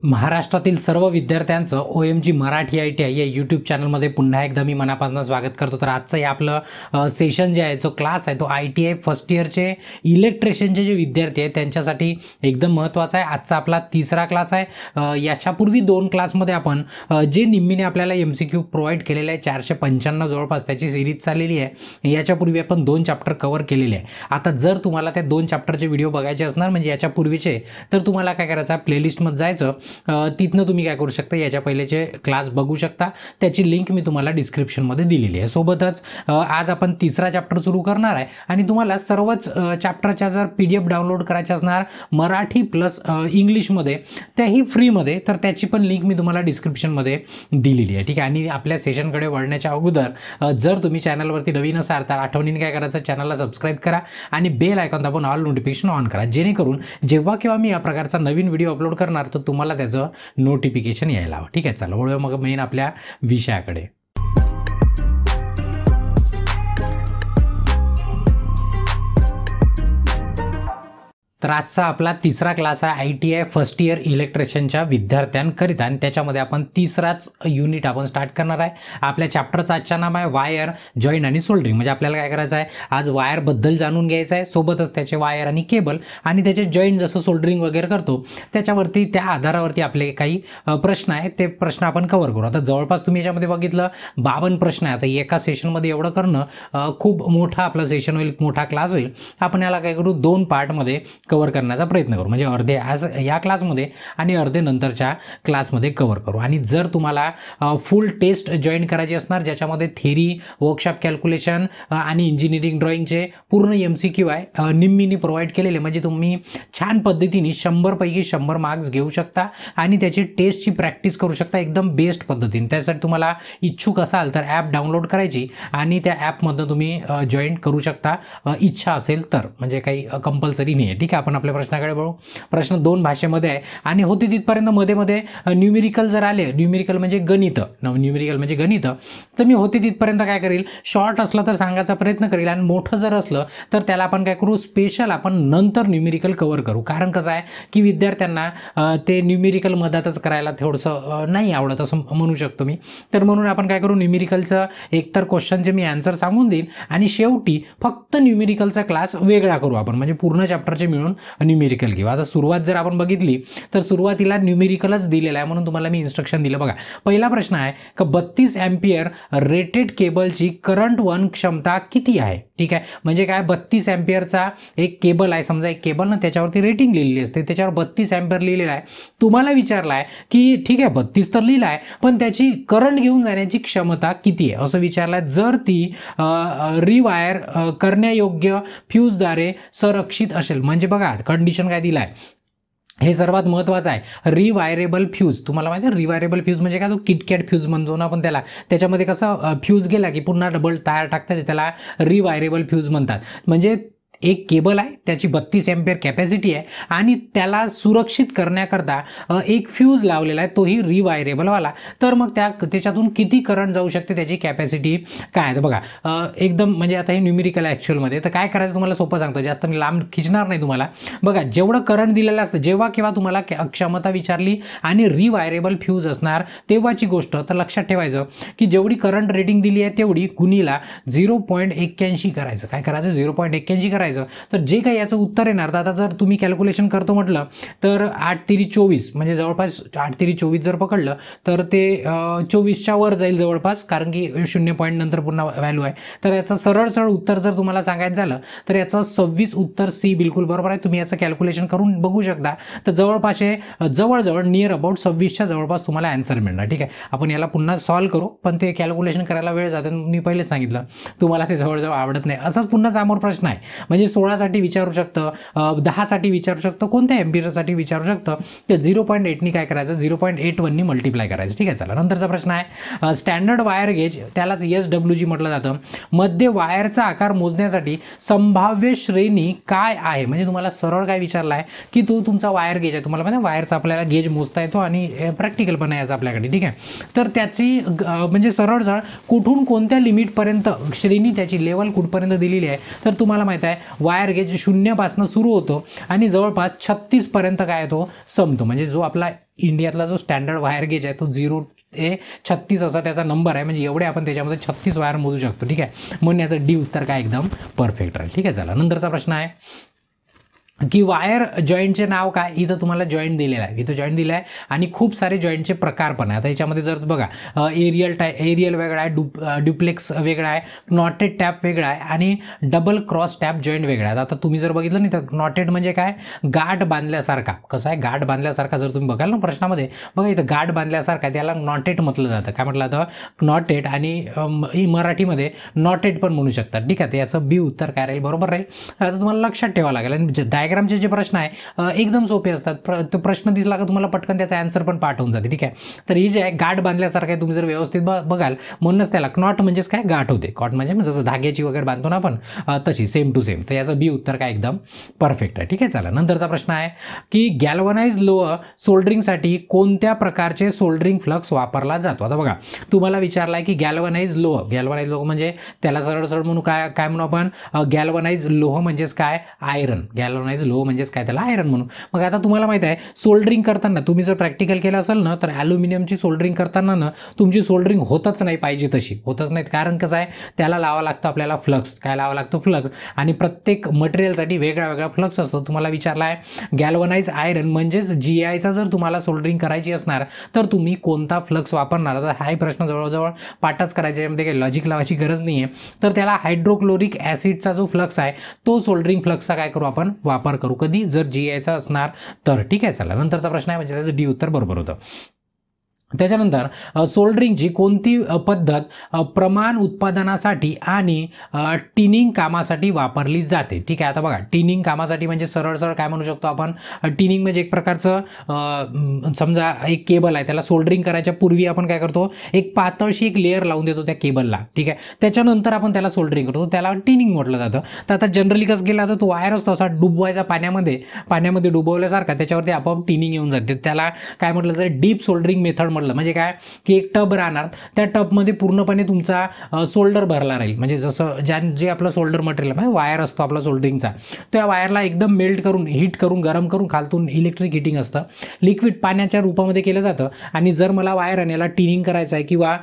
महाराष्ट्रातील सर्व विद्यार्थ्यांचं OMG मराठी ITI या यूट्यूब चॅनलमध्ये पुन्हा एकदा मी मनापासून स्वागत करतो। तर आजचं हे आपलं सेशन जे आहे, जो क्लास आहे तो ITI फर्स्ट इयरचे इलेक्ट्रिशियनचे जे विद्यार्थी आहेत त्यांच्यासाठी एकदम महत्त्वाचा आहे। आजचा आपला तिसरा क्लास आहे। याच्यापूर्वी दोन क्लासमध्ये आपण जे निम्मीने आपल्याला MCQ प्रोव्हाइड केलेले आहे 495 जवळपास त्याची सिरीज चाललेली आहे। याच्यापूर्वी आपण दोन चॅप्टर कव्हर केलेले आहे। आता जर तुम्हाला त्या दोन चॅप्टरचे व्हिडिओ बघायचे असणार म्हणजे याच्यापूर्वीचे, तर तुम्हाला काय करायचं आहे, प्लेलिस्टमध्ये जायचं, तिथनं तुम्ही काय करू शकता, याच्या पहिलेचे क्लास बघू शकता। त्याची लिंक मी तुम्हाला डिस्क्रिप्शनमध्ये दिलेली आहे। सोबतच आज आपण तिसरा चॅप्टर सुरू करणार आहे आणि तुम्हाला सर्वच चॅप्टरच्या जर PDF डाउनलोड करायचे असणार मराठी प्लस इंग्लिशमध्ये, त्याही फ्रीमध्ये, तर त्याची पण लिंक मी तुम्हाला डिस्क्रिप्शनमध्ये दिलेली आहे। ठीक आहे। आणि आपल्या सेशनकडे वळण्याच्या अगोदर जर तुम्ही चॅनलवरती नवीन असाल तर आठवणीने काय करायचं, चॅनलला सबस्क्राईब करा आणि बेल आयकॉन दाबून ऑल नोटिफिकेशन ऑन करा, जेणेकरून जेव्हा केव्हा मी या प्रकारचा नवीन व्हिडिओ अपलोड करणार तर तुम्हाला त्याचं नोटिफिकेशन यायला हवं। ठीक आहे, चला वळूया मग मेन आपल्या विषयाकडे। तर आजचा आपला तिसरा क्लास आहे ITI फर्स्ट इयर इलेक्ट्रिशियनच्या विद्यार्थ्यांकरिता आणि त्याच्यामध्ये आपण तिसराच युनिट आपण स्टार्ट करणार आहे। आपल्या चॅप्टरचं आजचं नाव आहे वायर, जॉईंट आणि सोल्डरिंग। म्हणजे आपल्याला काय करायचं आहे, आज वायरबद्दल जाणून घ्यायचं आहे, सोबतच त्याचे वायर आणि केबल आणि त्याचे जॉईंट जसं सोल्डरिंग वगैरे करतो त्याच्यावरती, त्या आधारावरती आपले काही प्रश्न आहेत, ते प्रश्न आपण कव्हर करू। आता जवळपास तुम्ही याच्यामध्ये बघितलं 52 प्रश्न आहे। आता एका सेशनमध्ये एवढं करणं खूप मोठा आपला सेशन होईल, मोठा क्लास होईल। आपण याला काय करू, दोन पार्टमध्ये कव्हर करण्याचा प्रयत्न करू, म्हणजे अर्धे आज या क्लासमध्ये आणि अर्धे नंतरच्या क्लासमध्ये कव्हर करू। आणि जर तुम्हाला फुल टेस्ट जॉईन करायची असणार ज्याच्यामध्ये थेरी, वर्कशॉप कॅल्क्युलेशन आणि इंजिनिअरिंग ड्रॉइंगचे पूर्ण MCQ आहे निम्मीनी प्रोव्हाइड केलेले, म्हणजे तुम्ही छान पद्धतीने 100 पैकी 100 मार्क्स घेऊ शकता आणि त्याची टेस्टची प्रॅक्टिस करू शकता एकदम बेस्ट पद्धतीने। त्यासाठी तुम्हाला इच्छुक असाल तर ॲप डाउनलोड करायची आणि त्या ॲपमधून तुम्ही जॉईन करू शकता, इच्छा असेल तर, म्हणजे काही कंपल्सरी नाही आहे। ठीक आहे, आपण आपल्या प्रश्नाकडे बघू। प्रश्न 2 भाषेमध्ये आहे आणि होते तिथपर्यंत मध्ये न्यूमेरिकल जर आले, न्यूमेरिकल म्हणजे गणित, न्यूमेरिकल म्हणजे गणित, तर मी होते तिथपर्यंत काय करेल, शॉर्ट असलं तर सांगायचा प्रयत्न करेल आणि मोठं जर असलं तर त्याला आपण काय करू, स्पेशल आपण नंतर न्यूमेरिकल कव्हर करू। कारण कसं आहे की विद्यार्थ्यांना ते न्यूमेरिकल मधातच करायला थोडंसं नाही आवडत असं म्हणू शकतो मी। तर म्हणून आपण काय करू, न्यूमेरिकलचं एकतर क्वेश्चनचे मी आन्सर सांगून देईल आणि शेवटी फक्त न्यूमेरिकलचा क्लास वेगळा करू आपण, म्हणजे पूर्ण चॅप्टरचे मिळून न्यूमेरिकल घेऊ। आता सुरुवात जर आपण बघितली तर सुरुवातीला न्यूमेरिकलच दिलेला आहे, म्हणून तुम्हाला मी इन्स्ट्रक्शन दिलं बघा। पहिला प्रश्न आहे की 32 एम्पियर रेटेड केबलची करंट वन क्षमता किती आहे? ठीक आहे, म्हणजे काय, 32 एम्पियरचा एक केबल आहे, समजा एक केबल ना, त्याच्यावरती रेटिंग लिहिलेली असते, त्याच्यावर 32 एम्पियर लिहिलेला आहे। तुम्हाला विचारला आहे की ठीक आहे 32 तर लिहिला आहे, पण त्याची करंट घेऊन जाण्याची क्षमता किती आहे असं विचारलं आहे। जर ती रिवायर करण्यायोग्य फ्यूजद्वारे संरक्षित असेल, म्हणजे बघा कंडिशन काय दिला आहे, हे सर्वात महत्त्वाचं आहे, रिवायरेबल फ्यूज। तुम्हाला माहिती आहे रिवायरेबल फ्यूज म्हणजे काय, तो किटकॅट फ्यूज म्हणतो ना आपण त्याला, त्याच्यामध्ये कसं फ्यूज गेला की पुन्हा डबल तार टाकतात, त्याला रिवायरेबल फ्यूज म्हणतात। म्हणजे एक केबल आहे, त्याची 32 एम्पियर कॅपॅसिटी आहे आणि त्याला सुरक्षित करण्याकरता एक फ्यूज लावलेला आहे, तोही रिवायरेबलवाला। तर मग त्याच्यातून किती करंट जाऊ शकते, त्याची कॅपॅसिटी काय आहे, तर बघा एकदम, म्हणजे आता हे न्यूमेरिकल आहे ॲक्च्युअलमध्ये, तर काय करायचं तुम्हाला सोपं सांगतो, जास्त मी लांब खिचणार नाही तुम्हाला। बघा जेवढं करंट दिलेलं असतं, जेव्हा केव्हा तुम्हाला क्षमता विचारली आणि रिवायरेबल फ्यूज असणार तेव्हाची गोष्ट, तर लक्षात ठेवायचं की जेवढी करंट रेटिंग दिली आहे तेवढी गुणीला 0.81 करायचं। काय करायचं, 0.81 करायचं। तर जे काही याचं उत्तर येणार, तर आता जर तुम्ही कॅल्क्युलेशन करतो म्हटलं तर 8 तिरी 24, म्हणजे जवळपास 8 तिरी 24 जर पकडलं तर ते 24च्या वर जाईल जवळपास, कारण की 0 पॉईंट नंतर पुन्हा व्हॅल्यू आहे। तर याचं सरळ उत्तर जर तुम्हाला सांगायचं झालं तर याचं 26 उत्तर C बिलकुल बरोबर आहे। तुम्ही याचं कॅल्क्युलेशन करून बघू शकता, तर जवळपास जवळजवळ नियर अबाउट 26च्या जवळपास तुम्हाला आन्सर मिळणार। ठीक आहे, आपण याला पुन्हा सॉल्व करू, पण ते कॅल्क्युलेशन करायला वेळ जाते, मी पहिले सांगितलं तुम्हाला ते जवळजवळ आवडत नाही। असंच पुन्हा समोर प्रश्न आहे, म्हणजे 16साठी विचारू शकतं, 10साठी विचारू शकतं, कोणत्या एम्पियरसाठी विचारू शकतं, ते 0.8नी काय करायचं, 0.81नी मल्टिप्लाय करायचं। ठीक आहे, चला नंतरचा प्रश्न आहे, स्टँडर्ड वायर गेज, त्यालाच SWG म्हटलं जातं, मध्ये वायरचा आकार मोजण्यासाठी संभाव्य श्रेणी काय आहे? म्हणजे तुम्हाला सरळ काय विचारलं आहे की तुमचा वायर गेज आहे, तुम्हाला माहिती आहे वायरचा आपल्याला गेज मोजता येतो आणि प्रॅक्टिकल पण आहे आपल्याकडे। ठीक आहे, तर त्याची म्हणजे सरळ कुठून कोणत्या लिमिटपर्यंत श्रेणी, त्याची लेवल कुठपर्यंत दिलेली आहे, तर तुम्हाला माहिती आहे वायर गेज 0 पासून सुरू होतो आणि जवळपास 36 पर्यंत काय तो संपतो. म्हणजे जो आपला इंडियातला जो स्टँडर्ड वायर गेज आहे तो 0 ते 36 असा त्याचा नंबर आहे. म्हणजे एवढे आपण त्याच्यामध्ये 36 वायर मोजू शकतो. ठीक आहे, म्हणून याचं डी उत्तर काय एकदम परफेक्ट राहील. ठीक आहे, चला नंतरचा प्रश्न आहे की वायर जॉईंटचे नाव काय. इथं तुम्हाला जॉईंट दिलेला आहे, इथं जॉईंट दिला आहे आणि खूप सारे जॉईंटचे प्रकार पण आहे. आता याच्यामध्ये जर बघा एरियल वेगळा आहे, ड्युप्लेक्स वेगळा आहे, नॉटेड टॅप वेगळा आहे आणि डबल क्रॉस टॅप जॉईंट वेगळा आहे. आता तुम्ही जर बघितलं नाही तर नॉटेड म्हणजे काय, गाठ बांधल्यासारखा. कसं आहे, गाठ बांधल्यासारखा जर तुम्ही बघाल ना प्रश्नामध्ये बघा इथं गाठ बांधल्यासारखा त्याला नॉटेड म्हटलं जातं. काय म्हटलं जातं, नॉटेड. आणि मराठीमध्ये नॉटेड पण म्हणू शकतात. ठीक आहे, तर याचं बी उत्तर काय राहील, बरोबर राहील. आता तुम्हाला लक्षात ठेवावं लागेल. आणि डायग्रामचे जे प्रश्न आहे एकदम सोपे असतात. तो प्रश्न दिसला का तुम्हाला पटकन त्याचा आन्सर पण पाठवून जाते. ठीक आहे, तर ही जे आहे गाठ बांधल्यासारखं आहे, तुम्ही जर व्यवस्थित बघाल म्हणूनच त्याला नॉट म्हणजेच काय गाठ होते. कॉट म्हणजे जसं धाग्याची वगैरे बांधतो ना आपण तशी सेम टू सेम. तर याचं बी उत्तर काय एकदम परफेक्ट आहे. ठीक आहे, चला नंतरचा प्रश्न आहे की गॅल्वनाइज लोह सोल्डरिंगसाठी कोणत्या प्रकारचे सोल्डरिंग फ्लक्स वापरला जातो. आता बघा तुम्हाला विचारला आहे की गॅल्वनाइज लोह म्हणजे त्याला सरळ सरळ म्हणून काय म्हणू आपण, गॅल्वनाइज लोह म्हणजेच काय, आयरन. गॅल्वनाइज लोह म्हणजेच काय, त्याला आयरन म्हणू. मग आता तुम्हाला माहिती आहे सोल्डरिंग करताना तुम्ही जर प्रॅक्टिकल केलं असेल ना तर ॲल्युमिनियमची सोल्डरिंग करताना ना तुमची सोल्डरिंग होतच नाही पाहिजे तशी, होतच नाहीत. कारण कसं आहे त्याला लावावं लागतं आपल्याला फ्लक्स. काय लावावं लागतं, फ्लक्स. आणि प्रत्येक मटेरियलसाठी वेगळा वेगळा फ्लक्स असतो. तुम्हाला विचारला आहे गॅल्वनाइज आयरन म्हणजेच GIचा जर तुम्हाला सोल्डरिंग करायची असणार तर तुम्ही कोणता फ्लक्स वापरणार. आता हाही प्रश्न जवळजवळ पाठच करायचे, यामध्ये काही लॉजिक लावायची गरज नाही आहे. तर त्याला हायड्रोक्लोरिक ॲसिडचा जो फ्लक्स आहे तो सोल्डरिंग फ्लक्सचा काय करू आपण, वापर करू. कधी, जर GIचा असणार तर. ठीक आहे, चला नंतरचा प्रश्न आहे म्हणजे त्याचं डी उत्तर बरोबर होतं. त्याच्यानंतर सोल्डरिंगची कोणती पद्धत प्रमाण उत्पादनासाठी आणि टिनिंग कामासाठी वापरली जाते. ठीक आहे, आता बघा टिनिंग कामासाठी म्हणजे सरळ सरळ काय म्हणू शकतो आपण, टिनिंग म्हणजे एक प्रकारचं समजा एक केबल आहे, त्याला सोल्डरिंग करायच्या पूर्वी आपण काय करतो, एक पातळशी एक लेअर लावून देतो त्या केबलला. ठीक आहे, त्याच्यानंतर आपण त्याला सोल्डरिंग करतो, त्याला टिनिंग म्हटलं जातं. तर आता जनरली कसं केलं जातं, तो वायर असतो असा डुबवायचा पाण्यामध्ये डुबवल्यासारखा, त्याच्यावरती आपोआप टिनिंग येऊन जाते. त्याला काय म्हटलं तर डीप सोल्डरिंग मेथड. म्हणजे काय की एक टब राहणार, त्या टबमध्ये पूर्णपणे तुमचा सोल्डर भरला राहील. म्हणजे जसं जे आपलं सोल्डर मटेरियल म्हणजे वायर असतो आपला सोल्डरिंगचा, त्या वायरला एकदम मेल्ट करून, हीट करून, गरम करून, खालतून इलेक्ट्रिक हिटिंग असतं, लिक्विड पाण्याच्या रूपामध्ये केलं जातं. आणि जर मला वायर याला टिनिंग करायचं आहे किंवा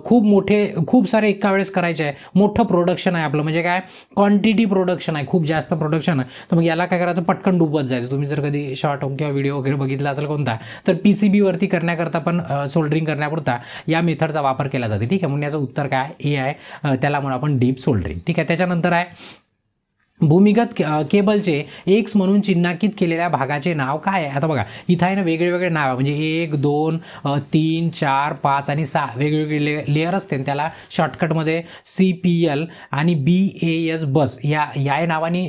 खूप सारे एका वेळेस करायचे आहे, मोठं प्रोडक्शन आहे आपलं, म्हणजे काय क्वांटिटी प्रोडक्शन आहे, खूप जास्त प्रोडक्शन आहे, तर मग याला काय करायचं, पटकन डुबवत जायचं. तुम्ही जर कधी शॉर्ट किंवा व्हिडिओ वगैरे बघितला असेल कोणता, तर PCB वरती करण्याकरता पण सोल्डरिंग करण्यापुरता या मेथडचा वापर केला जाते. ठीक आहे, म्हणून याचं उत्तर काय ए आहे, त्याला म्हणून आपण डीप सोल्डरिंग. ठीक आहे, त्याच्यानंतर आहे भूमिगत केबलचे एक्स म्हणून चिन्हांकित केलेल्या भागाचे नाव काय आहे. आता बघा इथं आहे ना वेगळे नाव, म्हणजे 1, 2, 3, 4, 5 आणि 6 वेगवेगळे लेअर असते. त्याला शॉर्टकटमध्ये CPL आणि BAS बस या नावाने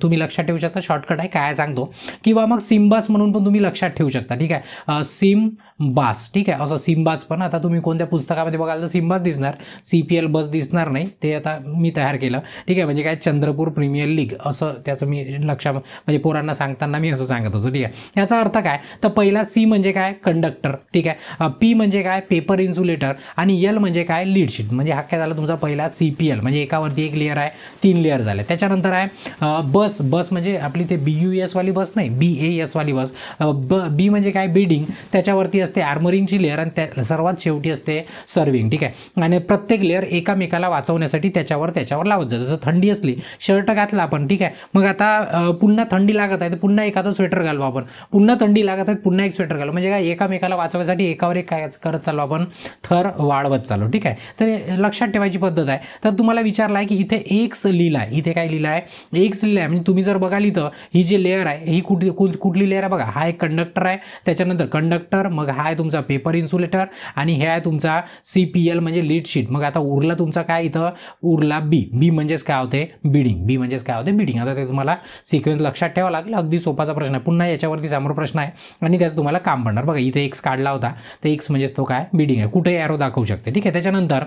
तुम्ही लक्षात ठेवू शकता. शॉर्टकट आहे, काय सांगतो, किंवा मग सिम्बास म्हणून पण तुम्ही लक्षात ठेवू शकता. ठीक आहे, सिम्बास. ठीक आहे, असं सिम्बास पण आता तुम्ही कोणत्या पुस्तकामध्ये बघाल तर सिम्बास दिसणार, CPL बस दिसणार नाही. ते आता मी तयार केलं. ठीक आहे, म्हणजे काय चंद्रपूर प्रीमियर लीग असं त्याचं मी लक्षात, म्हणजे पोरांना सांगताना मी असं सांगत होतो. ठीक आहे, याचा अर्थ काय, तर पहिला C म्हणजे काय, कंडक्टर. ठीक आहे, P म्हणजे काय, पेपर इन्सुलेटर. आणि L म्हणजे काय, लीड शीट. म्हणजे हा काय झाला तुमचा पहिला CPL, म्हणजे एकावरती एक लेअर आहे, 3 लेअर झाले. त्याच्यानंतर आहे बस म्हणजे आपली ते BUS वाली बस नाही, BAS वाली बस. B म्हणजे काय, बिडिंग. त्याच्यावरती असते आर्मरिंगची लेअर आणि त्या सर्वात शेवटी असते सर्विंग. ठीक आहे, आणि प्रत्येक लेअर एकामेकाला वाचवण्यासाठी त्याच्यावर लावत जातं. जसं थंडी असली, शर्ट घातला आपण. ठीक आहे, मग आता पुन्हा थंडी लागत आहे तर पुन्हा एखादं स्वेटर घालू आपण, पुन्हा थंडी लागत आहे पुन्हा एक स्वेटर घालू. म्हणजे काय एकामेकाला वाचवायसाठी एकावर एक काय करत चालू आपण, थर वाढवत चालू. ठीक आहे, तर लक्षात ठेवायची पद्धत आहे. तर तुम्हाला विचारलं आहे की इथे एक्स लिहिला आहे, इथे काय लिहिलं आहे, एक्स लिहिलं आहे. म्हणजे तुम्ही जर बघाल इथं ही जी लेअर आहे ही कुठली लेअर आहे बघा, हा एक कंडक्टर आहे, त्याच्यानंतर कंडक्टर, मग हा आहे तुमचा पेपर इन्सुलेटर आणि हे आहे तुमचा CPL म्हणजे लीड शीट. मग आता उरला तुमचा काय, इथं उरला बी म्हणजेच काय होते, बिडिंग. बी म्हणजेच काय होते, बिडिंग. आता ते तुम्हाला सिक्वेन्स लक्षात ठेवावा लागेल. अगदी सोपाचा प्रश्न आहे, पुन्हा याच्यावरती समोर प्रश्न आहे आणि त्याचं तुम्हाला काम पडणार. बघा इथे एक्स काढला होता, तर एक्स म्हणजेच तो काय, बिडिंग आहे. कुठे एरो दाखवू शकते. ठीक आहे, त्याच्यानंतर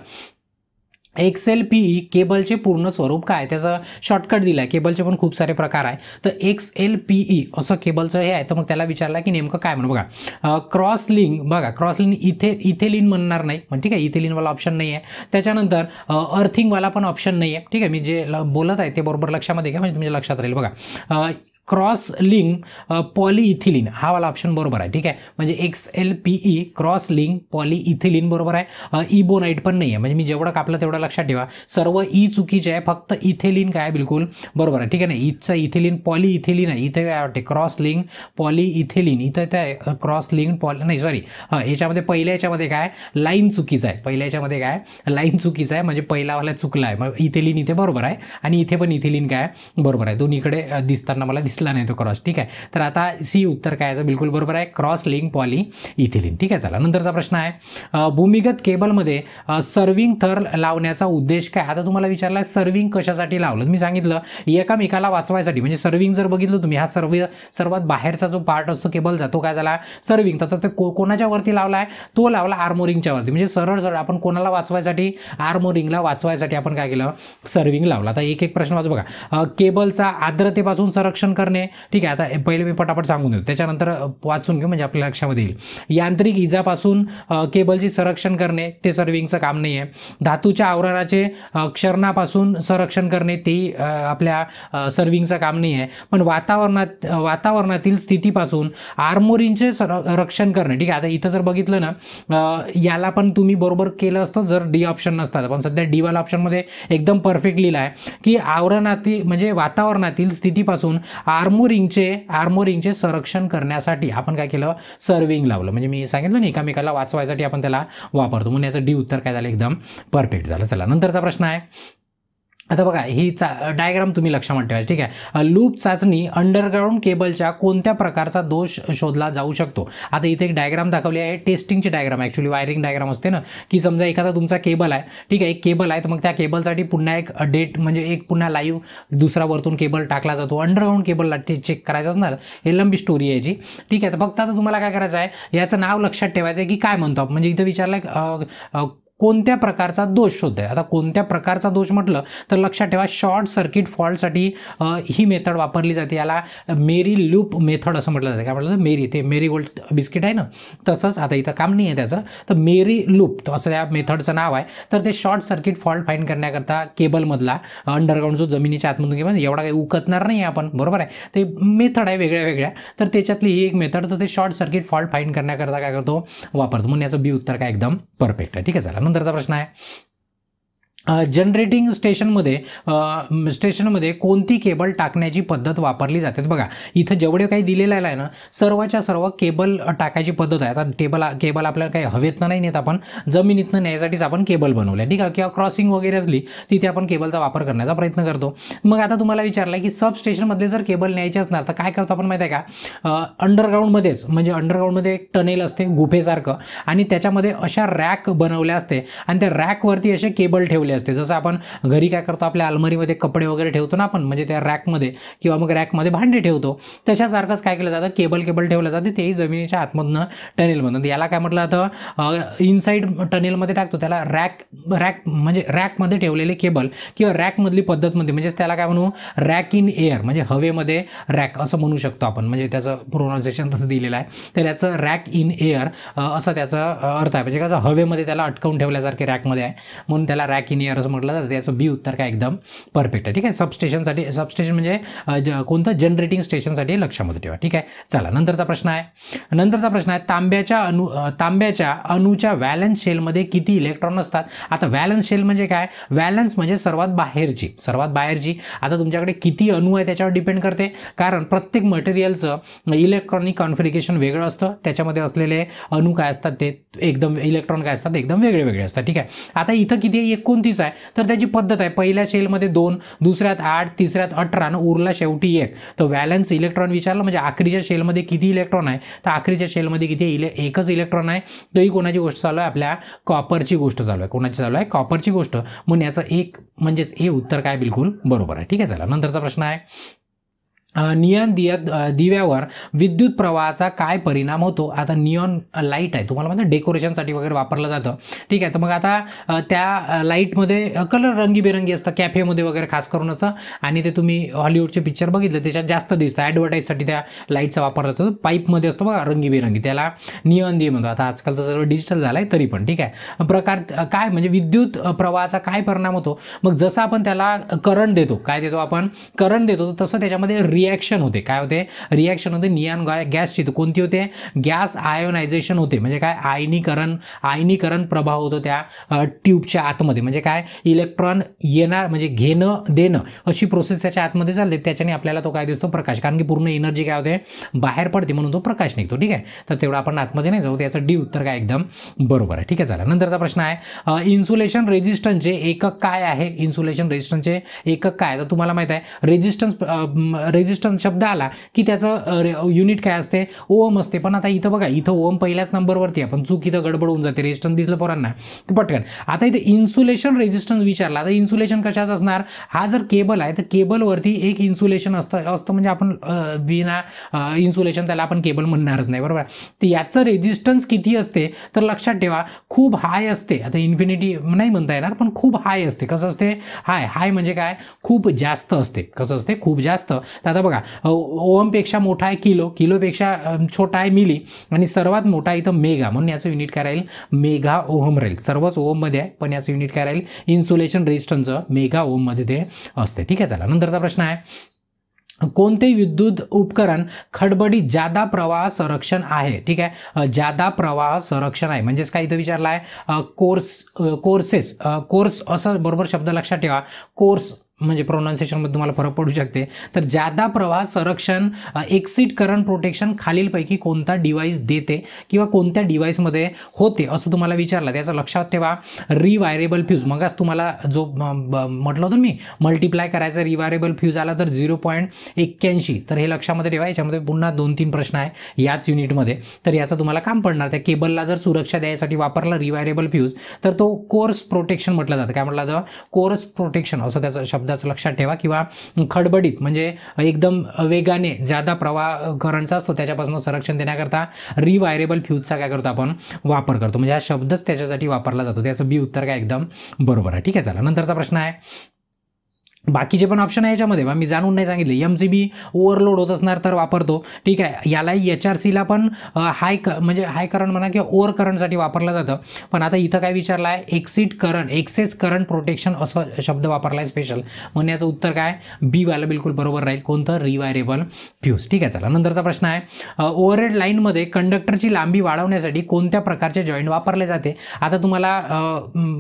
XLPE केबलचे पूर्ण स्वरूप काय, त्याचं शॉर्टकट दिलं आहे. केबलचे पण खूप सारे प्रकार आहे. तर XLPE असं केबलचं हे आहे. तर मग त्याला विचारलं की नेमकं काय म्हणून बघा. क्रॉस लिंक, बघा क्रॉस लिंक इथेलिन म्हणणार नाही, पण ठीक आहे, इथेलिनवाला ऑप्शन नाही आहे. त्याच्यानंतर अर्थिंगवाला पण ऑप्शन नाही आहे. ठीक आहे, मी जे बोलत आहे ते बरोबर लक्षामध्ये घ्या, म्हणजे तुमच्या लक्षात राहील. बघा, क्रॉस लिंक पॉलीइथिलीन हा वाला ऑप्शन बरोबर आहे. ठीक आहे, म्हणजे XLPE क्रॉस लिंक पॉलीइथिलीन बरोबर आहे. इबोनाइट पण नाही आहे, म्हणजे मी जेवढं कापलं तेवढं लक्षात ठेवा. सर्व चुकीचे आहे, फक्त इथेलिन काय बिलकुल बरोबर आहे. ठीक आहे ना, इथचं इथिलीन पॉलीइथिलीन आहे. इथे काय वाटते क्रॉस लिंक पॉलीइथिलीन, इथं काय क्रॉस लिंक नाही सॉरी, याच्यामध्ये पहिल्या याच्यामध्ये काय लाईन चुकीचं आहे. पहिल्या याच्यामध्ये काय लाईन चुकीचं आहे, म्हणजे पहिलावाला चुकला आहे. मग इथेलिन इथे बरोबर आहे आणि इथे पण इथिलीन काय बरोबर आहे. दोन्हीकडे दिसताना मला दिसला नाही तो क्रॉस. ठीक आहे, तर आता सी उत्तर काय याचं बिलकुल बरोबर आहे, क्रॉस लिंक पॉली इथिलीन. ठीक आहे, चला नंतरचा प्रश्न आहे. भूमिगत केबलमध्ये सर्विंग थर लावण्याचा उद्देश काय. आता तुम्हाला विचारला सर्विंग कशासाठी लावलं. मी सांगितलं एकामेकाला वाचवायसाठी, म्हणजे सर्विंग जर बघितलं तुम्ही, हा सर्वात बाहेरचा जो पार्ट असतो केबलचा तो काय झाला सर्विंग. तर ते कोणाच्या वरती लावला आहे, तो लावला आर्मोरिंगच्या वरती. म्हणजे सरळ आपण कोणाला वाचवायसाठी, आर्मोरिंगला वाचवायसाठी आपण काय केलं सर्विंग लावला. आता एक एक प्रश्न वाच बघा. केबलचा आर्द्रतेपासून संरक्षण करणे. ठीक आहे, आता पहिले मी पटापट सांगून देतो, त्याच्यानंतर वाचून घेऊ म्हणजे आपल्या लक्षामध्ये येईल. यांत्रिक इजापासून केबलची संरक्षण करणे ते सर्विंगचं काम नाही आहे. धातूच्या आवरणाचे क्षरणापासून संरक्षण करणे ते आपल्या सर्विंगचं काम नाही आहे. पण वातावरणातील स्थितीपासून आर्मोरिंगचे रक्षण करणे. ठीक आहे, आता इथं जर बघितलं ना, याला पण तुम्ही बरोबर केलं असतं जर डी ऑप्शन नसतात. पण सध्या डी वाला ऑप्शनमध्ये एकदम परफेक्ट लिहिलं आहे की आवरणातील म्हणजे वातावरणातील स्थितीपासून आर्मोरिंगचे संरक्षण करण्यासाठी आपण काय केलं सर्विंग लावलं. म्हणजे मी सांगितलं नाही एकामेकाला वाचवायसाठी आपण त्याला वापरतो, म्हणून याचं डी उत्तर काय झालं एकदम परफेक्ट झालं. चला नंतरचा प्रश्न आहे. आता बघा ही डायग्राम तुम्ही लक्षात ठेवायचं. ठीक आहे, लूप चाचणी अंडरग्राऊंड केबलच्या कोणत्या प्रकारचा दोष शोधला जाऊ शकतो. आता इथे एक डायग्राम दाखवली आहे, टेस्टिंगची डायग्राम, ॲक्च्युली वायरिंग डायग्राम असते ना, की समजा एखादा तुमचा केबल आहे. ठीक आहे, एक केबल आहे, तर मग त्या केबलसाठी पुन्हा एक डेट म्हणजे एक पुन्हा लाईव्ह दुसरा वरतून केबल टाकला जातो. अंडरग्राऊंड केबलला ते चेक करायचं असणार, हे लंबी स्टोरी आहे याची. ठीक आहे, तर फक्त आता तुम्हाला काय करायचं आहे, याचं नाव लक्षात ठेवायचं आहे की काय म्हणतो आपण. म्हणजे इथं विचारलं कोणत्या प्रकारचा दोष शोध आहे. आता कोणत्या प्रकारचा दोष म्हटलं तर लक्षात ठेवा शॉर्ट सर्किट फॉल्टसाठी ही मेथड वापरली जाते. याला मेरी लूप मेथड असं म्हटलं जातं. काय म्हटलं तर मेरी, ते मेरी गोल्ड बिस्किट आहे ना तसंच. आता इथं काम नाही आहे त्याचं, तर मेरी लूप असं या मेथडचं नाव आहे. तर ते शॉर्ट सर्किट फॉल्ट फाईंड करण्याकरता केबलमधला अंडरग्राऊंड जो जमिनीच्या आतमधून केबल एवढा काही उकतणार नाही आपण, बरोबर आहे. ते मेथड आहे वेगळ्या वेगळ्या, तर त्याच्यातली ही एक मेथड, तर ते शॉर्ट सर्किट फॉल्ट फाईंड करण्याकरता काय करतो वापरतो. म्हणून याचं बी उत्तर काय एकदम परफेक्ट आहे. ठीक आहे, चला नंतरचा प्रश्न आहे. जनरेटिंग स्टेशनमध्ये कोणती केबल टाकण्याची पद्धत वापरली जाते. बघा इथं जेवढे काही दिलेलं आहे ना सर्वच्या सर्व केबल टाकायची पद्धत आहे. आता केबल आपल्याला काही हवेतनं नाही नेत, आपण जमिनीतनं न्यायसाठीच आपण केबल बनवले. ठीक आहे, किंवा क्रॉसिंग वगैरे असली तिथे आपण केबलचा वापर करण्याचा प्रयत्न करतो. मग आता तुम्हाला विचारलं की सब स्टेशनमध्ये जर केबल न्यायची असणार तर काय करतो आपण माहिती आहे का, अंडरग्राऊंडमध्येच म्हणजे अंडरग्राऊंडमध्ये एक टनेल असते गुफेसारखं, आणि त्याच्यामध्ये अशा रॅक बनवल्या असते आणि त्या रॅकवरती असे केबल ठेवले असते. जसं आपण घरी काय करतो आपल्या अलमारीमध्ये कपडे वगैरे ठेवतो ना आपण, म्हणजे त्या रॅकमध्ये किंवा मग रॅकमध्ये भांडे ठेवतो, तशासारखंच काय केलं जातं केबल ठेवलं जाते. तेही जमिनीच्या आतमधनं टनेलमधनं. याला काय म्हटलं जातं इनसाईड टनेलमध्ये टाकतो त्याला रॅक म्हणजे रॅकमध्ये ठेवलेले केबल किंवा रॅकमधली पद्धतमध्ये, म्हणजेच त्याला काय म्हणू रॅक इन एअर, म्हणजे हवेमध्ये रॅक असं म्हणू शकतो आपण. म्हणजे त्याचं प्रोनाउन्सिएशन तसं दिलेलं आहे, तर याचं रॅक इन एअर असं त्याचा अर्थ आहे. म्हणजे कसं हवेमध्ये त्याला अटकवून ठेवल्यासारखे रॅकमध्ये आहे, म्हणून त्याला रॅक इन एअर असं म्हटलं जातं. त्याचं बी उत्तर काय एकदम परफेक्ट आहे. ठीक आहे, सबस्टेशन म्हणजे कोणतं जनरेटिंग स्टेशनसाठी लक्षामध्ये ठेवा. ठीक आहे, चला नंतरचा प्रश्न आहे. तांब्याच्या अणूच्या व्हॅलन्स शेलमध्ये किती इलेक्ट्रॉन असतात. आता व्हॅलन्स शेल म्हणजे काय, व्हॅलन्स म्हणजे सर्वात बाहेरची. आता तुमच्याकडे किती अणू आहे त्याच्यावर डिपेंड करते, कारण प्रत्येक मटेरियलचं इलेक्ट्रॉनिक कॉन्फिगरेशन वेगळं असतं. त्याच्यामध्ये असलेले अणू काय असतात ते एकदम इलेक्ट्रॉन काय असतात एकदम वेगळे असतात. ठीक आहे, आता इथं किती 29 आहे, तर त्याची पद्धत आहे पहिल्या शेलमध्ये 2, दुसऱ्यात 8, तिसऱ्यात 18 आणि उरला शेवटी 1. तर व्हॅलन्स इलेक्ट्रॉन विचारलं म्हणजे आखरीच्या शेलमध्ये किती इलेक्ट्रॉन आहे, तर आखरीच्या शेलमध्ये किती एकच इलेक्ट्रॉन आहे. तरी कोणाची गोष्ट चालू आहे, आपल्या कॉपरची गोष्ट चालू आहे. कोणाची चालू आहे, कॉपरची गोष्ट. म्हणून याचं एक म्हणजेच हे उत्तर काय बिलकुल बरोबर आहे. ठीक आहे, चला नंतरचा प्रश्न आहे. नियॉन दिव्यावर विद्युत प्रवाहाचा काय परिणाम होतो. आता नियॉन लाईट आहे, तुम्हाला माहिती डेकोरेशनसाठी वगैरे वापरलं जातं. ठीक आहे, तर मग आता त्या लाईटमध्ये कलर रंगीबेरंगी असतं, कॅफेमध्ये वगैरे खास करून असतं. आणि ते तुम्ही हॉलिवूडचे पिक्चर बघितले त्याच्यात जास्त दिसतं. ॲडव्हर्टाईजसाठी त्या लाईटचा वापर जातो. पाईपमध्ये असतो बघा रंगीबेरंगी, त्याला नियॉन दिवे म्हणतो. आता आजकाल तर सर्व डिजिटल झालं आहे तरी पण. ठीक आहे, प्रकार काय म्हणजे विद्युत प्रवाहाचा काय परिणाम होतो. मग जसं आपण त्याला करंट देतो, काय देतो आपण करंट देतो, तसं त्याच्यामध्ये रिॲक्शन होते. काय होते रिॲक्शन होते. नियॉन गॅसची कोणती होते गॅस आयोनायझेशन होते. म्हणजे काय आयनीकरण प्रभाव होतो त्या ट्यूबच्या आतमध्ये. म्हणजे काय इलेक्ट्रॉन येणार म्हणजे घेणं देणं अशी प्रोसेस त्याच्या आतमध्ये चालते. त्याच्याने आपल्याला तो काय दिसतो प्रकाश, कारण की पूर्ण एनर्जी काय होते बाहेर पडते म्हणून तो प्रकाश निघतो. ठीक आहे, तर तेवढं आपण आतमध्ये नाही जाऊ. त्याचं डी उत्तर काय एकदम बरोबर आहे. ठीक आहे, चला नंतरचा प्रश्न आहे इन्सुलेशन रेजिस्टन्सचे एकक काय आहे. इन्सुलेशन रेजिस्टन्सचे एकक काय. तर तुम्हाला माहित आहे रेजिस्टन्स शब्द आला की त्याचं युनिट काय असते ओम असते. पण आता इथं बघा, इथं ओम पहिल्याच नंबरवरती आहे, पण चूक इथं गडबड होऊन जाते. रेजिस्टन्स दिसलं पोरांना पटकन. आता इथे इन्सुलेशन रेजिस्टन्स विचारला, तर इन्सुलेशन कशाचं असणार. हा जर केबल आहे तर केबलवरती एक इन्सुलेशन असतं म्हणजे आपण बिना इन्सुलेशन त्याला आपण केबल म्हणणारच नाही, बरोबर. तर याचं रेजिस्टन्स किती असते तर लक्षात ठेवा खूप हाय असते. आता इन्फिनिटी नाही म्हणता येणार, पण खूप हाय असते. कसं असते हाय म्हणजे काय खूप जास्त असते. कसं असते खूप जास्त. तर आता बघा ओमपेक्षा मोठा आहे किलोपेक्षा छोटा आहे मिली, आणि सर्वात मोठा इथं मेगा, म्हणून याचं युनिट काय राहील मेगा ओहम राहील. सर्वच ओहममध्ये आहे, पण याचं युनिट काय राहील इन्सुलेशन रेजिस्टन्सचं मेगा ओहममध्ये ते असते. ठीक आहे, चला नंतरचा प्रश्न आहे कोणते विद्युत उपकरण खडबडीत जादा प्रवाह संरक्षण आहे. ठीक आहे, जादा प्रवाह संरक्षण आहे म्हणजेच काय इथं विचारला आहे कोर्स असं बरोबर शब्द लक्षात ठेवा. कोर्स म्हणजे प्रोनाऊन्सिएशनमध्ये तुम्हाला फरक पडू शकते. तर जादा प्रवाह संरक्षण एक्सिट करंट प्रोटेक्शन खालीलपैकी कोणता डिव्हाइस देते किंवा कोणत्या डिव्हाइसमध्ये होते असं तुम्हाला विचारलं. त्याचं लक्षात ठेवा रिवायरेबल फ्यूज. मगच तुम्हाला जो म्हटलं होतं मी मल्टिप्लाय करायचं रिवायरेबल फ्यूज आला तर 0.81. तर हे लक्षामध्ये ठेवा. याच्यामध्ये पुन्हा 2-3 प्रश्न आहे याच युनिटमध्ये, तर याचं तुम्हाला काम पडणार. त्या केबलला जर सुरक्षा द्यायसाठी वापरला रिवायरेबल फ्यूज तर तो कोर्स प्रोटेक्शन म्हटलं जातं. काय म्हटलं जातं कोर्स प्रोटेक्शन असं त्याचा शब्द लक्षात ठेवा. किंवा खडबडीत म्हणजे एकदम वेगाने जादा प्रवाह करंटचा असतो त्याच्यापासून संरक्षण देण्याकरता रिवायरेबल फ्यूजचा काय करतो आपण वापर करतो. म्हणजे हा शब्दच त्याच्यासाठी वापरला जातो. त्याचं बी उत्तर काय एकदम बरोबर आहे. ठीक आहे, चला नंतरचा प्रश्न आहे बाकीचे पण ऑप्शन आहे याच्यामध्ये मी जाणून नाही सांगितले. MCB ओव्हरलोड होत असणार तर वापरतो. ठीक आहे, याला HRCला पण हाय करंट म्हणा किंवा ओव्हर करंटसाठी वापरलं जातं. पण आता इथं काय विचारलं आहे एक्सेस करंट प्रोटेक्शन असं शब्द वापरला आहे स्पेशल, म्हणून याचं उत्तर काय बी वाला बिलकुल बरोबर राहील. कोणतं रिवायरेबल फ्यूज. ठीक आहे, चला नंतरचा प्रश्न आहे ओव्हरहेड लाईनमध्ये कंडक्टरची लांबी वाढवण्यासाठी कोणत्या प्रकारचे जॉईंट वापरले जाते. आता तुम्हाला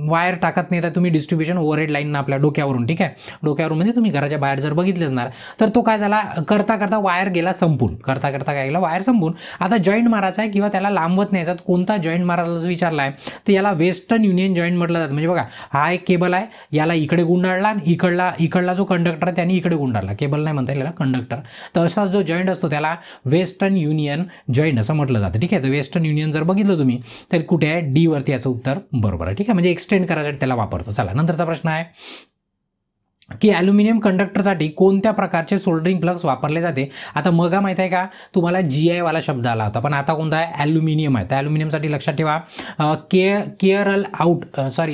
वायर टाकत नाही तर तुम्ही डिस्ट्रीब्युशन ओव्हरहेड लाईन आपल्या डोक्यावरून. ठीक आहे, डोक्यावरून म्हणजे तुम्ही घराच्या बाहेर जर बघितले असणार तर तो काय झाला करता करता वायर गेला संपून. करता काय गेला वायर संपून. आता जॉईंट मारायचा आहे किंवा त्याला लांबवत न्यायचा, कोणता जॉईंट मारायला विचारला आहे तर याला वेस्टर्न युनियन जॉईंट म्हटलं जातं. म्हणजे बघा हा एक केबल आहे, याला इकडे गुंडाळला, इकडला जो कंडक्टर आहे त्याने इकडे गुंडाळला. केबल नाही म्हणता याला कंडक्टर. तर असा जो जॉईंट असतो त्याला वेस्टर्न युनियन जॉईंट असं म्हटलं जातं. ठीक आहे, तर वेस्टर्न युनियन जर बघितलं तुम्ही तर कुठे आहे डी वरती याचं उत्तर बरोबर आहे. ठीक आहे, म्हणजे एक्सटेंड करायसाठी त्याला वापरतो. चला नंतरचा प्रश्न आहे की ॲल्युमिनियम कंडक्टरसाठी कोणत्या प्रकारचे सोल्डरिंग प्लग्स वापरले जाते. आता मगा माहिती आहे का तुम्हाला GI वाला शब्द आला होता, पण आता कोणता आहे ॲल्युमिनियम आहे. तर ॲल्युमिनियमसाठी लक्षात ठेवा केअरल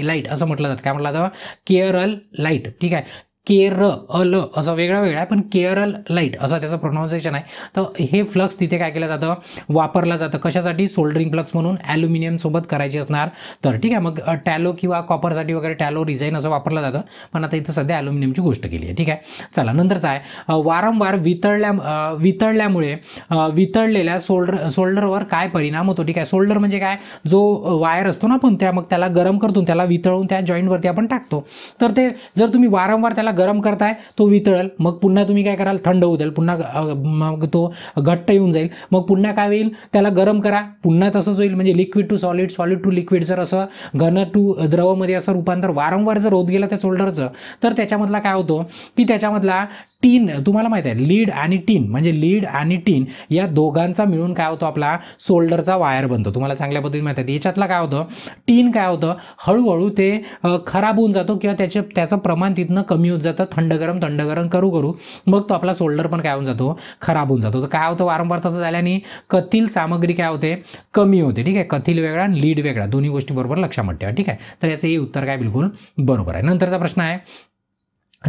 लाईट असं म्हटलं जातं. काय म्हटलं जातं केअरल लाईट. ठीक आहे, केरल असं वेगळं आहे, पण केरल लाईट असं त्याचं प्रोनाऊन्सिएशन आहे. तर हे फ्लक्स तिथे काय केलं जातं वापरलं जातं कशासाठी सोल्डरिंग फ्लक्स म्हणून ॲल्युमिनियम सोबत करायची असणार तर. ठीक आहे, मग टॅलो किंवा कॉपरसाठी वगैरे टॅलो रिझाईन असं वापरलं जातं, पण आता इथं सध्या ॲल्युमिनियमची गोष्ट केली आहे. ठीक आहे, चला नंतरचा आहे वारंवार वितळल्यामुळे वितळलेल्या सोल्डरवर काय परिणाम होतो. ठीक आहे, सोल्डर म्हणजे काय जो वायर असतो ना आपण मग त्याला गरम करतो, त्याला वितळून त्या जॉईंटवरती आपण टाकतो. तर ते जर तुम्ही वारंवार त्याला गरम करताय तो वितळेल, मग पुन्हा तुम्ही काय कराल थंड होऊ द्याल, पुन्हा मग तो घट्ट येऊन जाईल, मग पुन्हा काय होईल त्याला गरम करा पुन्हा तसंच होईल. म्हणजे liquid to solid, solid to liquid जर असं घन टू द्रवमध्ये असं रूपांतर वारंवार जर होत गेलं त्या सोल्डरचं तर त्याच्यामधला काय होतो की त्याच्यामधला टीन तुम्हाला माहिती आहे लीड आणि टीन या दोघांचा मिळून काय होतो आपला सोल्डरचा वायर बनतो. तुम्हाला चांगल्या पद्धतीने माहिती आहे. याच्यातला काय होतं टीन काय होतं हळूहळू ते खराब होऊन जातो किंवा त्याचं प्रमाण तिथनं कमी होत जातं, थंड गरम करू करू मग तो आपला सोल्डर पण काय होऊन जातो, खराब होऊन जातो. तर काय होतं, वारंवार तसं झाल्याने कथील सामग्री काय होते, कमी होते. ठीक आहे, कथील वेगळा आणि लीड वेगळा, दोन्ही गोष्टी बरोबर लक्षात ठेवा. ठीक आहे, तर याचं हे उत्तर काय बिलकुल बरोबर आहे. नंतरचा प्रश्न आहे,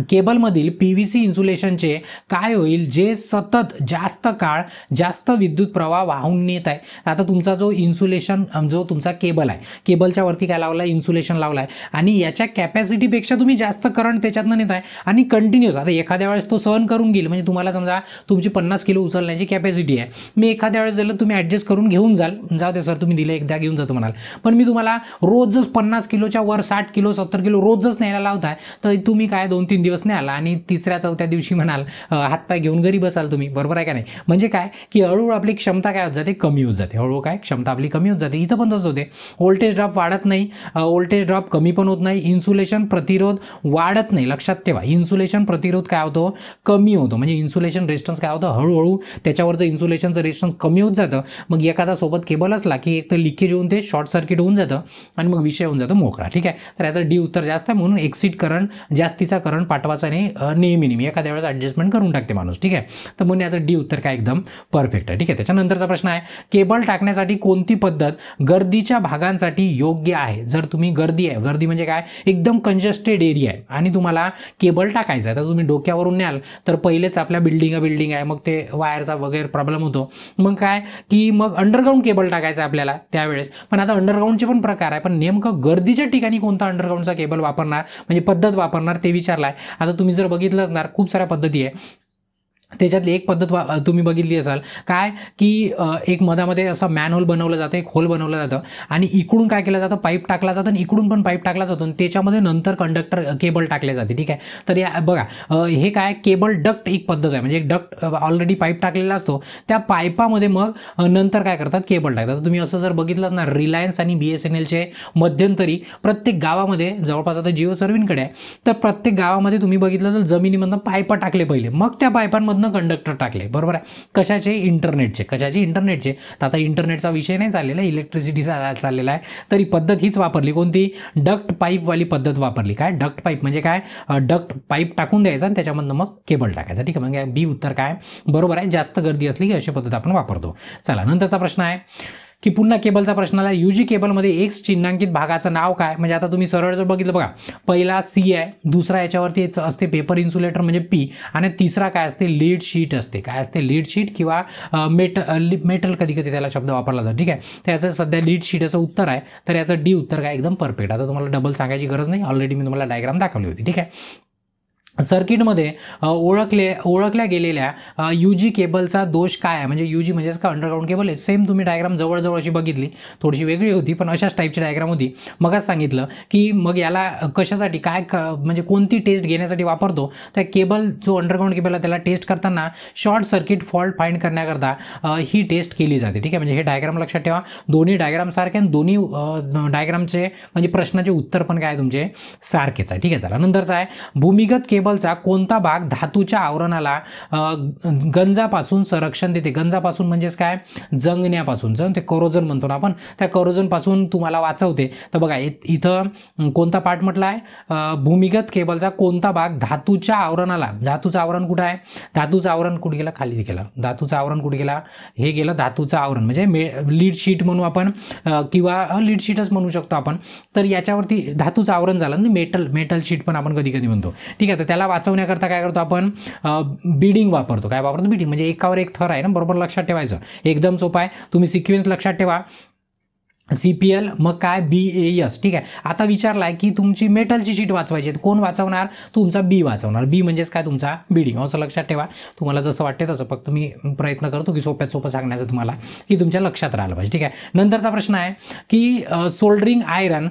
केबलमधील PVC इन्सुलेशनचे काय होईल जे सतत जास्त काळ जास्त विद्युत प्रवाह वाहून नेत आहे. आता तुमचा जो इन्सुलेशन जो तुमचा केबल आहे, केबलच्या वरती काय लावला आहे, इन्सुलेशन लावला आहे आणि याच्या कॅपॅसिटीपेक्षा तुम्ही जास्त करंट त्याच्यातनं नेत आहे आणि कंटिन्युअस. आता एखाद्या वेळेस तो सहन करून घेईल, म्हणजे तुम्हाला समजा तुमची 50 किलो उचलण्याची कॅपॅसिटी आहे, मी एखाद्या वेळेस दिलं तुम्ही ॲडजस्ट करून घेऊन जाल, जाऊ दे सर तुम्ही दिलं एकदा घेऊन जातो म्हणाल, पण मी तुम्हाला रोजच 50 किलोच्या वर 60 किलो 70 किलो रोजच न्यायला लावताय, तर तुम्ही काय 2-3 दिवस नाही आला आणि तिसऱ्या चौथ्या दिवशी म्हणाल हातपाय घेऊन घरी बसाल तुम्ही, बरोबर आहे का नाही. म्हणजे काय की हळूहळू आपली क्षमता काय होत जाते, कमी होत जाते. हळूहळू काय क्षमता आपली कमी होत जाते. इथं पण तसं होते, व्होल्टेज ड्रॉप वाढत नाही, व्होल्टेज ड्रॉप कमी पण होत नाही, इन्सुलेशन प्रतिरोध वाढत नाही. लक्षात ठेवा, इन्सुलेशन प्रतिरोध काय होतो, कमी होतो. म्हणजे इन्सुलेशन रेजिस्टन्स काय होतं, हळूहळू त्याच्यावरचं इन्सुलेशनचं रेजिस्टन्स कमी होत जातं. मग एखादा सोबत केबल असला की एक तर लिकेज होऊन ते शॉर्ट सर्किट होऊन जातं आणि मग विषय होऊन जातो मोकळा. ठीक आहे, तर याचं डी उत्तर जास्त आहे, म्हणून एक्सिट करंट जास्तीचा करंट पाठवायचा नाही, नेहमी एखाद्या वेळेस ॲडजस्टमेंट करून टाकते माणूस. ठीक आहे, तर म्हणून याचं डी उत्तर काय एकदम परफेक्ट आहे. ठीक आहे, त्याच्यानंतरचा प्रश्न आहे, केबल टाकण्यासाठी कोणती पद्धत गर्दीच्या भागांसाठी योग्य आहे. जर तुम्ही गर्दी आहे, गर्दी म्हणजे काय, एकदम कंजेस्टेड एरिया आहे आणि तुम्हाला केबल टाकायचं आहे, तर तुम्ही डोक्यावरून न्याल तर पहिलेच आपल्या बिल्डिंग आहे, मग ते वायरचा वगैरे प्रॉब्लेम होतो. मग काय की मग अंडरग्राऊंड केबल टाकायचं आहे आपल्याला त्यावेळेस. पण आता अंडरग्राऊंडचे पण प्रकार आहे, पण नेमकं गर्दीच्या ठिकाणी कोणता अंडरग्राऊंडचा केबल वापरणार, म्हणजे पद्धत वापरणार ते विचारला आहे. आता तुम्ही जर बघितलं असणार खूप साऱ्या पद्धती आहे, त्याच्यातली एक पद्धत तुम्ही बघितली असाल काय की एक मधामध्ये असं मॅनहोल बनवलं जातं, एक होल बनवलं जातं आणि इकडून काय केलं जातं, पाईप टाकला जातं आणि इकडून पण पाईप टाकला जातो आणि त्याच्यामध्ये नंतर कंडक्टर केबल टाकले जाते. ठीक आहे, तर या बघा हे काय केबल डक्ट एक पद्धत आहे, म्हणजे एक डक्ट ऑलरेडी पाईप टाकलेला असतो, त्या पाईपामध्ये मग नंतर काय करतात, केबल टाकतात. तुम्ही असं जर बघितलं ना, रिलायन्स आणि BSNLचे मध्यंतरी प्रत्येक गावामध्ये, जवळपास आता जिओ सर्व्हिंकडे आहे, तर प्रत्येक गावामध्ये तुम्ही बघितलं तर जमिनीमधनं पाईप टाकले पहिले, मग त्या पाईपांमधनं कंडक्टर टाकले, बरोबर आहे. कशाचे, इंटरनेटचे. तर आता इंटरनेटचा विषय नाही चाललेला, इलेक्ट्रिसिटीचा चाललेला आहे, तरी पद्धत हीच वापरली. कोणती, डक्ट पाईपवाली पद्धत वापरली. काय डक्ट पाईप म्हणजे काय, डक्ट पाईप टाकून द्यायचा आणि त्याच्यामधनं मग केबल टाकायचा. ठीक आहे, म्हणजे बी उत्तर काय बरोबर आहे. जास्त गर्दी असली की अशी पद्धत आपण वापरतो. चला, नंतरचा प्रश्न आहे की पुन्हा केबलचा प्रश्न आला, UG केबलमध्ये X चिन्हांकित भागाचं नाव काय. म्हणजे आता तुम्ही सरळ जर बघितलं बघा, पहिला C आहे, दुसरा याच्यावरती असते पेपर इन्सुलेटर म्हणजे P आणि तिसरा काय असते, लीड शीट असते. काय असते, लीड शीट किंवा मेटल कधी कधी त्याला शब्द वापरला जातो. ठीक आहे, तर याचं सध्या लीड शीट असं उत्तर आहे, तर याचं डी उत्तर काय एकदम परफेक्ट. आता तुम्हाला डबल सांगायची गरज नाही, ऑलरेडी मी तुम्हाला डायग्राम दाखवली होती. ठीक आहे, सर्किटमध्ये ओळखल्या गेलेल्या UG केबलचा दोष काय आहे. म्हणजे UG म्हणजेच का, अंडरग्राऊंड केबल आहे. सेम तुम्ही डायग्राम जवळजवळ अशी बघितली, थोडीशी वेगळी होती पण अशाच टाईपची डायग्राम होती. मगच सांगितलं की मग याला कशासाठी काय म्हणजे कोणती टेस्ट घेण्यासाठी वापरतो. त्या केबल जो अंडरग्राऊंड केबल आहे त्याला टेस्ट करताना शॉर्ट सर्किट फॉल्ट फाइंड करण्याकरता ही टेस्ट केली जाते. ठीक आहे, म्हणजे हे डायग्राम लक्षात ठेवा, दोन्ही डायग्राम सारखे आणि दोन्ही डायग्रामचे म्हणजे प्रश्नाचे उत्तर पण काय तुमचे सारखेच आहे. ठीक आहे, चला नंतरचा आहे, भूमिगत केबलचा कोणता भाग धातूच्या आवरणाला गंजापासून संरक्षण देते. गंजापासून म्हणजेच काय, जंगण्यापासून, ते कोरोजन म्हणतो ना आपण, त्या कोरोजनपासून तुम्हाला वाचवते. तर बघा इथं कोणता पार्ट म्हटला आहे, भूमिगत केबलचा कोणता भाग धातूच्या आवरणाला, धातूचं आवरण कुठं आहे, धातूचं आवरण कुठे गेलं, खाली गेलं, धातूचं आवरण कुठे गेला, हे गेलं धातूचं आवरण म्हणजे लीड शीट म्हणू आपण किंवा लीड शीटच म्हणू शकतो आपण. तर याच्यावरती धातूचं आवरण झालं ना, मेटल शीट पण आपण कधी कधी म्हणतो. ठीक आहे, तर त्याला वाचवण्याकरता काय करतो आपण, बीडिंग वापरतो. काय वापरतो, बीडिंग म्हणजे एकावर एक थर आहे ना, बरोबर लक्षात ठेवायचं, एकदम सोपं आहे. तुम्ही सिक्वेन्स लक्षात ठेवा, CPL मग काय BAS. ठीक आहे, आता विचारला आहे की तुमची मेटलची शीट वाचवायची आहे, कोण वाचवणार, तुमचा बी वाचवणार. बी म्हणजेच काय, तुमचा बीडिंग. असं लक्षात ठेवा, तुम्हाला जसं वाटते तसं, फक्त मी प्रयत्न करतो की सोप्यात सोपं सांगण्याचं तुम्हाला, की तुमच्या लक्षात राहिलं पाहिजे. ठीक आहे, नंतरचा प्रश्न आहे की सोल्डरिंग आयरन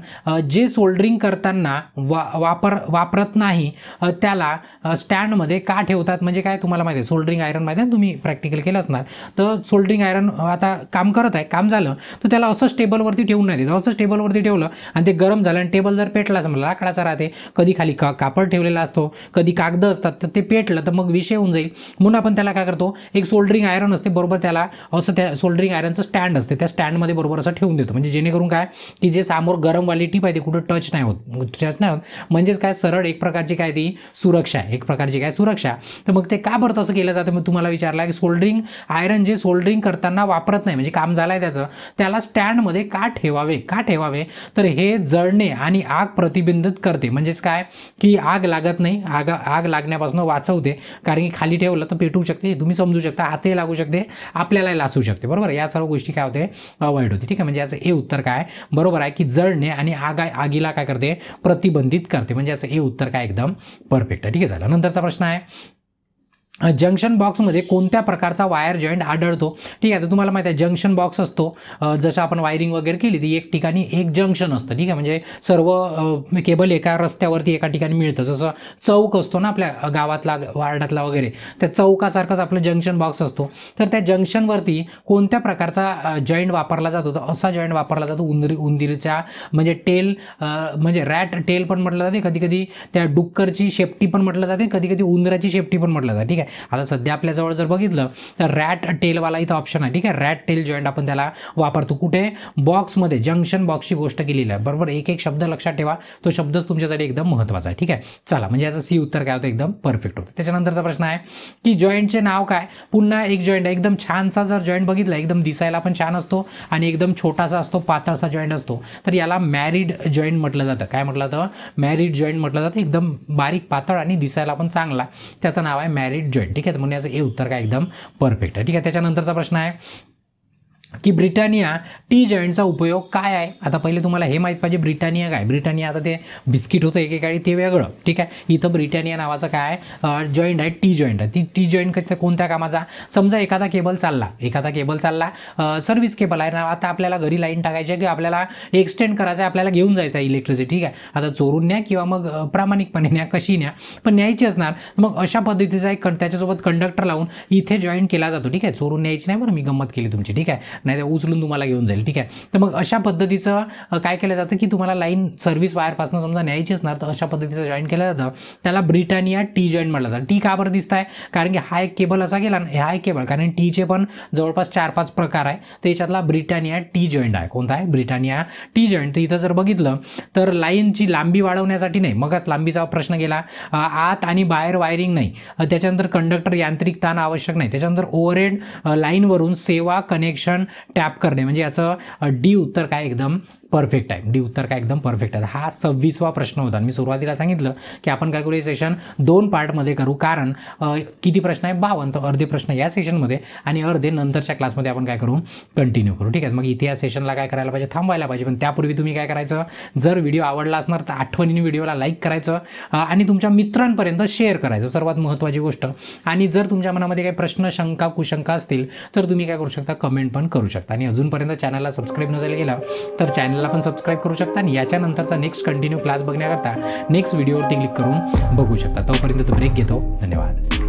जे सोल्डरिंग करताना वापरत नाही त्याला स्टँडमध्ये का ठेवतात. म्हणजे काय, तुम्हाला माहिती आहे सोल्डरिंग आयरन माहिती आहे, तुम्ही प्रॅक्टिकल केलं असणार. तर सोल्डरिंग आयरन आता काम करत आहे, काम झालं तर त्याला असं स्टेबल टेबलवरती ठेवून नाही द्यायचं. असंच टेबलवरती ठेवलं आणि ते गरम झालं आणि टेबल जर पेटला समजा, लाकडाचा राहते, कधी खाली कापड ठेवलेला असतो, कधी कागद असतात, तर ते पेटलं तर मग विषय होऊन जाईल. म्हणून आपण त्याला काय करतो, एक सोल्डरिंग आयरन असते बरोबर, त्याला असं त्या सोल्डरिंग आयरनचं स्टँड असते, त्या स्टँडमध्ये बरोबर असं ठेवून देतो. म्हणजे जेणेकरून काय की जे समोर गरमवाली टीप आहे ते कुठं टच नाही होत. म्हणजेच काय सरळ एक प्रकारची काय ती सुरक्षा आहे, एक प्रकारची काय सुरक्षा. तर मग ते का बरं तसं केलं जातं, मग तुम्हाला विचारला की सोल्डरिंग आयरन जे सोल्डरिंग करताना वापरत नाही, म्हणजे काम झालंय त्याचं, त्याला स्टँडमध्ये का ठेवावे तर हे जळणे आणि आग प्रतिबंधित करते. म्हणजेच काय की आग लागत नाही, आग लागण्यापासून वाचवते. कारण की खाली ठेवलं तर पेटू शकते, तुम्ही समजू शकता, हातही लागू शकते, आपल्यालाही लासू शकते. बरोबर, या सर्व गोष्टी काय होते, अवॉइड होते. ठीक आहे, म्हणजे याचं हे उत्तर काय बरोबर आहे की जळणे आणि आगीला काय करते, प्रतिबंधित करते. म्हणजे याचं हे उत्तर काय एकदम परफेक्ट आहे. ठीक आहे, झालं. नंतरचा प्रश्न आहे, जंक्शन बॉक्समध्ये कोणत्या प्रकारचा वायर जॉईंट आढळतो. ठीक आहे, तर तुम्हाला माहिती आहे जंक्शन बॉक्स असतो, जसं आपण वायरिंग वगैरे केली ती एक ठिकाणी एक जंक्शन असतं. ठीक आहे, म्हणजे सर्व केबल एका रस्त्यावरती एका ठिकाणी मिळतं. जसं चौक असतो ना आपल्या गावातला वार्डातला वगैरे, त्या चौकासारखंच आपलं जंक्शन बॉक्स असतो. तर त्या जंक्शनवरती कोणत्या प्रकारचा जॉईंट वापरला जातो, तर असा जॉईंट वापरला जातो उंदीरच्या म्हणजे टेल, म्हणजे रॅट टेल पण म्हटलं जाते, कधी कधी त्या डुक्करची शेपटी पण म्हटलं जाते, कधी कधी उंदराची शेपटी पण म्हटलं जाते. ठीक आहे, आता सध्या आपल्याजवळ जर बघितलं तर रॅट टेलवाला इथं ऑप्शन आहे. ठीक आहे, रॅट टेल जॉईंट आपण त्याला वापरतो कुठे, बॉक्समध्ये, जंक्शन बॉक्सची गोष्ट केलेली आहे. बरोबर, एक एक शब्द लक्षात ठेवा, तो शब्दच तुमच्यासाठी एकदम महत्त्वाचा आहे. ठीक आहे, चला, म्हणजे याचं सी उत्तर काय होतं, एकदम परफेक्ट होतं. त्याच्यानंतरचा प्रश्न आहे की जॉईंटचे नाव काय. पुन्हा एक जॉईंट आहे, एकदम छानसा जर जॉईंट बघितला, एकदम दिसायला पण छान असतो आणि एकदम छोटासा असतो, पातळसा जॉईंट असतो, तर याला मॅरिड जॉईंट म्हटलं जातं. काय म्हटलं जातं, मॅरिड जॉईंट म्हटलं जातं. एकदम बारीक पातळ आणि दिसायला पण चांगला, त्याचं नाव आहे मॅरिड जॉईंट. ठीक आहे, म्हणून याचं हे उत्तर काय एकदम परफेक्ट आहे. ठीक आहे, त्याच्यानंतरचा प्रश्न आहे की ब्रिटानिया टी जॉईंटचा उपयोग काय आहे. आता पहिले तुम्हाला हे माहीत पाहिजे ब्रिटानिया काय. ब्रिटानिया आता ते बिस्किट होतं एकेकाळी, ते वेगळं. ठीक आहे, इथं ब्रिटानिया नावाचं काय जॉईंट आहे, टी जॉईंट आहे. ती टी जॉईंट कोणत्या कामाचा, समजा एखादा केबल चालला, सर्व्हिस केबल आहे ना, आता आपल्याला घरी लाईन टाकायची आहे की आपल्याला एक्सटेंड करायचं आहे, आपल्याला घेऊन जायचं आहे इलेक्ट्रिसिटी. ठीक आहे, आता चोरून न्या किंवा मग प्रामाणिकपणे न्या, कशी न्या, पण न्यायची असणार. मग अशा पद्धतीचा एक त्याच्यासोबत कंडक्टर लावून इथे जॉईंट केला जातो. ठीक आहे, चोरून न्यायची नाही बरं, मी गंमत केली तुमची. ठीक आहे, नाही तर उचलून तुम्हाला घेऊन जाईल. ठीक आहे, तर मग अशा पद्धतीचं काय केलं जातं की तुम्हाला लाईन सर्व्हिस वायरपासून समजा न्यायची असणार, तर अशा पद्धतीचं जॉईंट केलं जातं, त्याला ब्रिटानिया टी जॉईंट म्हटलं जातं. टी का बरं दिसत आहे, कारण की हा एक केबल असा गेला ना, हा एक केबल, कारण टीचे पण जवळपास 4-5 प्रकार आहे, त्याच्यातला ब्रिटानिया टी जॉईंट आहे. कोणता आहे, ब्रिटानिया टी जॉईंट. तर इथं जर बघितलं तर लाईनची लांबी वाढवण्यासाठी नाही, मगच लांबीचा प्रश्न गेला, आत आणि बाहेर वायरिंग नाही, त्याच्यानंतर कंडक्टर यांत्रिक ताण आवश्यक नाही, त्याच्यानंतर ओव्हरहेड लाईनवरून सेवा कनेक्शन टॅप करणे. म्हणजे याचं डी उत्तर काय एकदम परफेक्ट आहे. डी उत्तर काय एकदम परफेक्ट आहे. हा 26वा प्रश्न होता. मी सुरुवातीला सांगितलं की आपण काय करू, हे सेशन 2 पार्टमध्ये करू, कारण किती प्रश्न आहे, 52. तर अर्धे प्रश्न या सेशनमध्ये आणि अर्धे नंतरच्या क्लासमध्ये आपण काय करू, कंटिन्यू करू. ठीक आहे, मग इथे या सेशनला काय करायला पाहिजे, थांबवायला पाहिजे. पण त्यापूर्वी तुम्ही काय करायचं, जर व्हिडिओ आवडला असणार तर आठवणीने व्हिडिओला लाईक करायचं आणि तुमच्या मित्रांपर्यंत शेअर करायचं, सर्वात महत्त्वाची गोष्ट. आणि जर तुमच्या मनामध्ये काही प्रश्न, शंका, कुशंका असतील तर तुम्ही काय करू शकता, कमेंट पण करू शकता. आणि अजूनपर्यंत चॅनलला सबस्क्राईब नसेल केलं तर चॅनलला पण सबस्क्राईब करू शकता आणि याच्यानंतरचा नेक्स्ट कंटिन्यू क्लास बघण्याकरता नेक्स्ट व्हिडिओवरती क्लिक करून बघू शकता. तोपर्यंत ब्रेक घेतो. धन्यवाद.